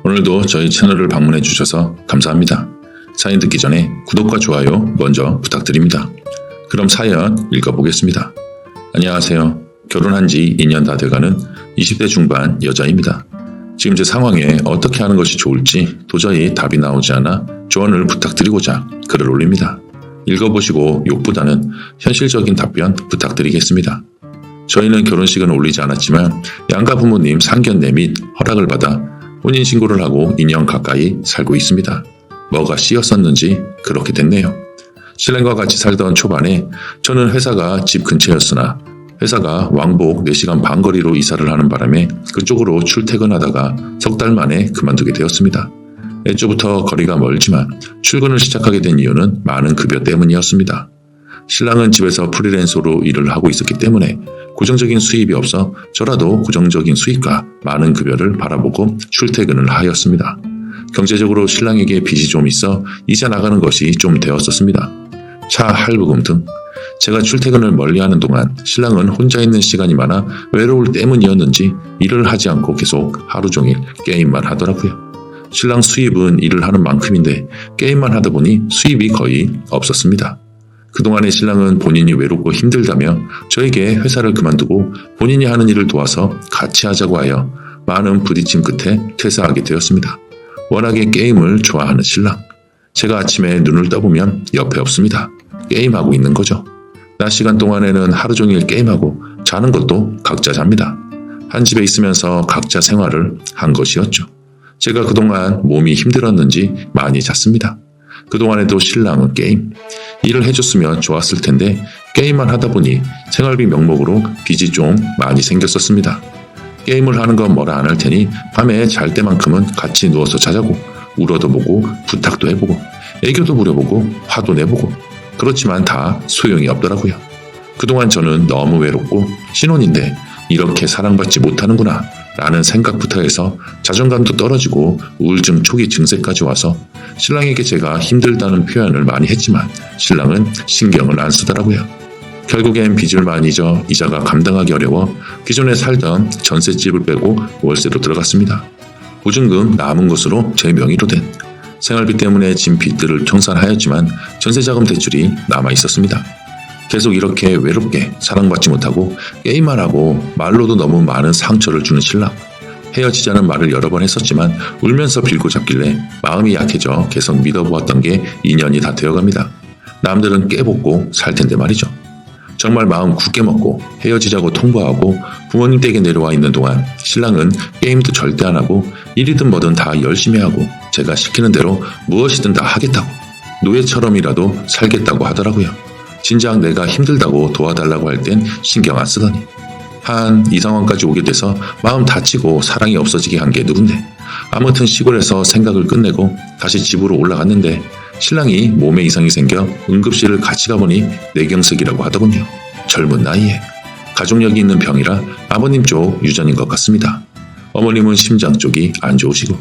오늘도 저희 채널을 방문해 주셔서 감사합니다. 사연 듣기 전에 구독과 좋아요 먼저 부탁드립니다. 그럼 사연 읽어보겠습니다. 안녕하세요. 결혼한 지 2년 다 돼가는 20대 중반 여자입니다. 지금 제 상황에 어떻게 하는 것이 좋을지 도저히 답이 나오지 않아 조언을 부탁드리고자 글을 올립니다. 읽어보시고 욕보다는 현실적인 답변 부탁드리겠습니다. 저희는 결혼식은 올리지 않았지만 양가 부모님 상견례 및 허락을 받아 혼인신고를 하고 2년 가까이 살고 있습니다. 뭐가 씌었었는지 그렇게 됐네요. 신랑과 같이 살던 초반에 저는 회사가 집 근처였으나 회사가 왕복 4시간 반 거리로 이사를 하는 바람에 그쪽으로 출퇴근하다가 석 달 만에 그만두게 되었습니다. 애초부터 거리가 멀지만 출근을 시작하게 된 이유는 많은 급여 때문이었습니다. 신랑은 집에서 프리랜서로 일을 하고 있었기 때문에 고정적인 수입이 없어 저라도 고정적인 수입과 많은 급여를 바라보고 출퇴근을 하였습니다. 경제적으로 신랑에게 빚이 좀 있어 이자 나가는 것이 좀 되었었습니다. 차 할부금 등 제가 출퇴근을 멀리하는 동안 신랑은 혼자 있는 시간이 많아 외로울 때문이었는지 일을 하지 않고 계속 하루 종일 게임만 하더라고요. 신랑 수입은 일을 하는 만큼인데 게임만 하다 보니 수입이 거의 없었습니다. 그동안의 신랑은 본인이 외롭고 힘들다며 저에게 회사를 그만두고 본인이 하는 일을 도와서 같이 하자고 하여 많은 부딪힘 끝에 퇴사하게 되었습니다. 워낙에 게임을 좋아하는 신랑. 제가 아침에 눈을 떠보면 옆에 없습니다. 게임하고 있는 거죠. 낮 시간 동안에는 하루 종일 게임하고 자는 것도 각자 잡니다. 한 집에 있으면서 각자 생활을 한 것이었죠. 제가 그동안 몸이 힘들었는지 많이 잤습니다. 그동안에도 신랑은 게임, 일을 해줬으면 좋았을 텐데 게임만 하다 보니 생활비 명목으로 빚이 좀 많이 생겼었습니다. 게임을 하는 건 뭐라 안 할 테니 밤에 잘 때만큼은 같이 누워서 자자고 울어도 보고 부탁도 해보고 애교도 부려보고 화도 내보고 그렇지만 다 소용이 없더라고요. 그동안 저는 너무 외롭고 신혼인데 이렇게 사랑받지 못하는구나 라는 생각부터 해서 자존감도 떨어지고 우울증 초기 증세까지 와서 신랑에게 제가 힘들다는 표현을 많이 했지만 신랑은 신경을 안 쓰더라고요. 결국엔 빚을 많이 져 이자가 감당하기 어려워 기존에 살던 전셋집을 빼고 월세로 들어갔습니다. 보증금 남은 것으로 제 명의로 된 생활비 때문에 진 빚들을 청산하였지만 전세자금 대출이 남아 있었습니다. 계속 이렇게 외롭게 사랑받지 못하고 게임만 하고 말로도 너무 많은 상처를 주는 신랑. 헤어지자는 말을 여러 번 했었지만 울면서 빌고 잡길래 마음이 약해져 계속 믿어보았던 게 2년이 다 되어갑니다. 남들은 깨볶고 살 텐데 말이죠. 정말 마음 굳게 먹고 헤어지자고 통보하고 부모님 댁에 내려와 있는 동안 신랑은 게임도 절대 안 하고 일이든 뭐든 다 열심히 하고 제가 시키는 대로 무엇이든 다 하겠다고 노예처럼이라도 살겠다고 하더라고요. 진작 내가 힘들다고 도와달라고 할 땐 신경 안 쓰더니 한 이 상황까지 오게 돼서 마음 다치고 사랑이 없어지게 한 게 누군데. 아무튼 시골에서 생각을 끝내고 다시 집으로 올라갔는데 신랑이 몸에 이상이 생겨 응급실을 같이 가보니 뇌경색이라고 하더군요. 젊은 나이에. 가족력이 있는 병이라 아버님 쪽 유전인 것 같습니다. 어머님은 심장 쪽이 안 좋으시고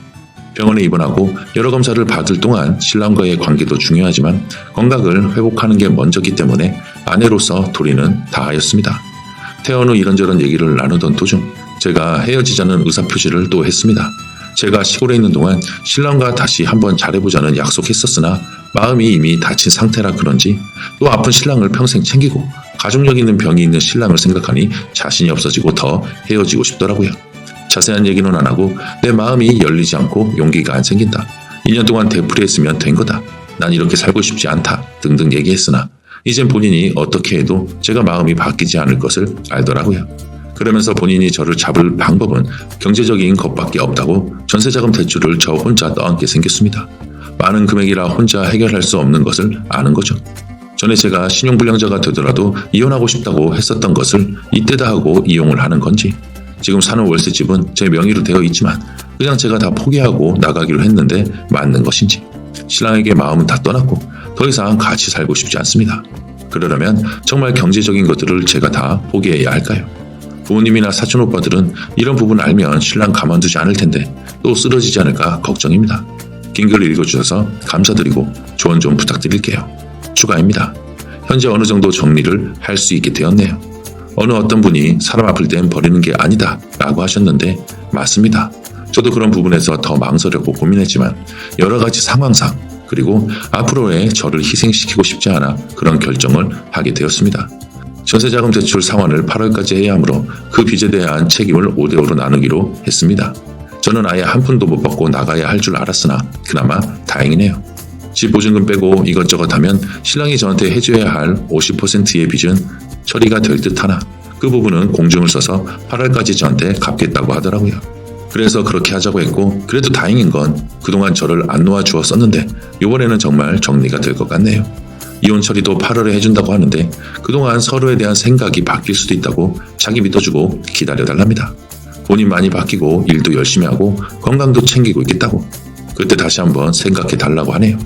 병원에 입원하고 여러 검사를 받을 동안 신랑과의 관계도 중요하지만 건강을 회복하는 게 먼저기 때문에 아내로서 도리는 다하였습니다. 퇴원 후 이런저런 얘기를 나누던 도중 제가 헤어지자는 의사표시를 또 했습니다. 제가 시골에 있는 동안 신랑과 다시 한번 잘해보자는 약속했었으나 마음이 이미 다친 상태라 그런지 또 아픈 신랑을 평생 챙기고 가족력 있는 병이 있는 신랑을 생각하니 자신이 없어지고 더 헤어지고 싶더라고요. 자세한 얘기는 안 하고 내 마음이 열리지 않고 용기가 안 생긴다. 2년 동안 되풀이했으면 된 거다. 난 이렇게 살고 싶지 않다. 등등 얘기했으나 이젠 본인이 어떻게 해도 제가 마음이 바뀌지 않을 것을 알더라고요. 그러면서 본인이 저를 잡을 방법은 경제적인 것밖에 없다고 전세자금 대출을 저 혼자 떠안게 생겼습니다. 많은 금액이라 혼자 해결할 수 없는 것을 아는 거죠. 전에 제가 신용불량자가 되더라도 이혼하고 싶다고 했었던 것을 이때다 하고 이용을 하는 건지 지금 사는 월세집은 제 명의로 되어 있지만 그냥 제가 다 포기하고 나가기로 했는데 맞는 것인지 신랑에게 마음은 다 떠났고 더 이상 같이 살고 싶지 않습니다. 그러려면 정말 경제적인 것들을 제가 다 포기해야 할까요? 부모님이나 사촌 오빠들은 이런 부분 알면 신랑 가만두지 않을 텐데 또 쓰러지지 않을까 걱정입니다. 긴 글 읽어주셔서 감사드리고 조언 좀 부탁드릴게요. 추가입니다. 현재 어느 정도 정리를 할 수 있게 되었네요. 어느 어떤 분이 사람 아플 땐 버리는 게 아니다 라고 하셨는데 맞습니다. 저도 그런 부분에서 더 망설였고 고민했지만 여러 가지 상황상 그리고 앞으로의 저를 희생시키고 싶지 않아 그런 결정을 하게 되었습니다. 전세자금 대출 상환을 8월까지 해야 하므로 그 빚에 대한 책임을 5대5로 나누기로 했습니다. 저는 아예 한 푼도 못 받고 나가야 할 줄 알았으나 그나마 다행이네요. 집 보증금 빼고 이것저것 하면 신랑이 저한테 해줘야 할 50%의 빚은 처리가 될 듯하나 그 부분은 공증을 써서 8월까지 저한테 갚겠다고 하더라고요. 그래서 그렇게 하자고 했고 그래도 다행인 건 그동안 저를 안 놓아주었었는데 이번에는 정말 정리가 될 것 같네요. 이혼 처리도 8월에 해준다고 하는데 그동안 서로에 대한 생각이 바뀔 수도 있다고 자기 믿어주고 기다려달랍니다. 본인 많이 바뀌고 일도 열심히 하고 건강도 챙기고 있겠다고 그때 다시 한번 생각해달라고 하네요.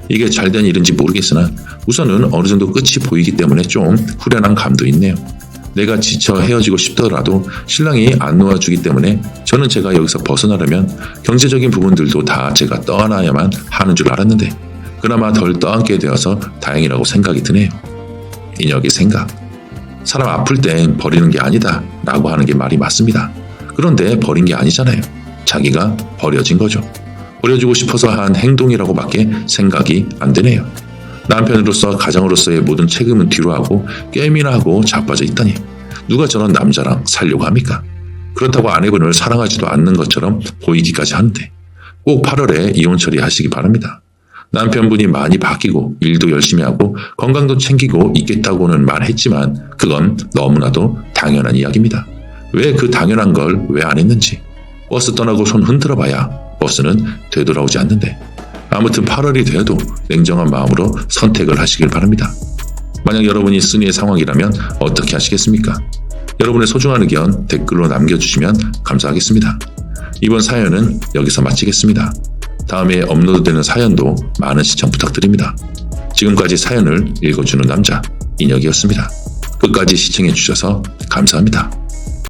이게 잘된 일인지 모르겠으나 우선은 어느 정도 끝이 보이기 때문에 좀 후련한 감도 있네요. 내가 지쳐 헤어지고 싶더라도 신랑이 안 놓아주기 때문에 저는 제가 여기서 벗어나려면 경제적인 부분들도 다 제가 떠안아야만 하는 줄 알았는데 그나마 덜 떠안게 되어서 다행이라고 생각이 드네요. 인혁의 생각. 사람 아플 땐 버리는 게 아니다 라고 하는 게 말이 맞습니다. 그런데 버린 게 아니잖아요. 자기가 버려진 거죠. 버려주고 싶어서 한 행동이라고밖에 생각이 안 되네요. 남편으로서 가장으로서의 모든 책임은 뒤로 하고 게임이나 하고 자빠져 있다니 누가 저런 남자랑 살려고 합니까? 그렇다고 아내분을 사랑하지도 않는 것처럼 보이기까지 하는데 꼭 8월에 이혼 처리하시기 바랍니다. 남편분이 많이 바뀌고 일도 열심히 하고 건강도 챙기고 있겠다고는 말했지만 그건 너무나도 당연한 이야기입니다. 왜 그 당연한 걸 왜 안 했는지. 버스 떠나고 손 흔들어 봐야 버스는 되돌아오지 않는데 아무튼 8월이 되어도 냉정한 마음으로 선택을 하시길 바랍니다. 만약 여러분이 순이의 상황이라면 어떻게 하시겠습니까? 여러분의 소중한 의견 댓글로 남겨주시면 감사하겠습니다. 이번 사연은 여기서 마치겠습니다. 다음에 업로드되는 사연도 많은 시청 부탁드립니다. 지금까지 사연을 읽어주는 남자 인혁이었습니다. 끝까지 시청해주셔서 감사합니다.